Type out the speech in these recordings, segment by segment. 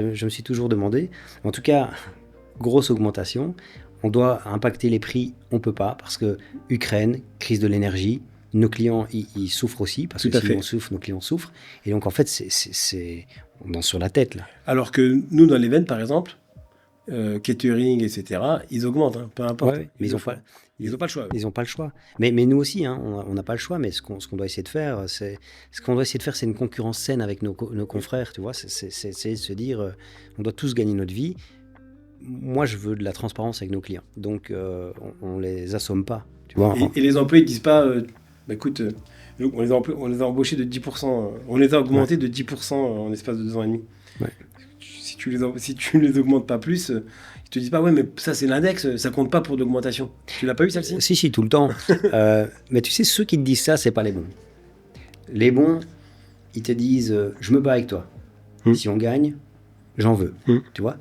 Je me suis toujours demandé, en tout cas, grosse augmentation, on doit impacter les prix, on ne peut pas, parce que Ukraine, crise de l'énergie, nos clients, ils souffrent aussi, parce Tout que à si fait. on souffre, nos clients souffrent. Et donc, en fait, on danse sur la tête, là. Alors que nous, dans l'event, par exemple, catering, etc., ils augmentent, hein, peu Ouais, importe. ouais, mais Ils le font. Ils n'ont pas le choix. ils ont pas le choix. Mais nous aussi, hein, on n'a pas le choix, mais ce qu'on doit essayer de faire, c'est une concurrence saine avec nos confrères, tu vois. C'est de se dire, on doit tous gagner notre vie. Moi, je veux de la transparence avec nos clients. Donc, on les assomme pas. Tu vois, Et les employés ne disent pas, bah, écoute, on les a embauchés de 10%, on les a ouais, augmentés de 10% en espace de 2 ans et demi. ouais. Si tu les augmentes pas plus, ils te disent pas, ouais, mais ça c'est l'index, ça compte pas pour l'augmentation. Tu l'as pas eu celle-ci? Si, tout le temps. Mais tu sais, ceux qui te disent ça, c'est pas les bons. Les bons, ils te disent, je me bats avec toi. Hmm. Si on gagne, j'en veux. Hmm. Tu vois.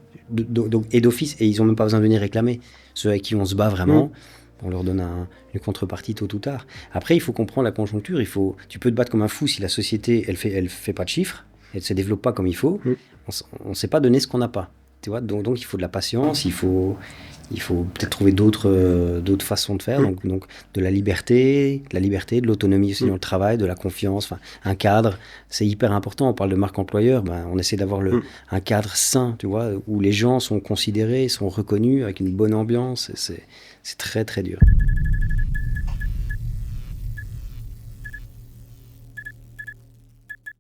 Et d'office, et ils ont même pas besoin de venir réclamer. Ceux avec qui on se bat vraiment, on leur donne une contrepartie tôt ou tard. Après, il faut comprendre la conjoncture. Tu peux te battre comme un fou si la société, elle fait pas de chiffres, elle se développe pas comme il faut. On ne sait pas donner ce qu'on n'a pas. Tu vois, donc il faut de la patience, il faut peut-être trouver d'autres façons de faire. Donc de la liberté, de l'autonomie aussi dans le travail, de la confiance, enfin, un cadre, c'est hyper important. On parle de marque employeur, ben, on essaie d'avoir un cadre sain, tu vois, où les gens sont considérés, sont reconnus avec une bonne ambiance. C'est très très dur.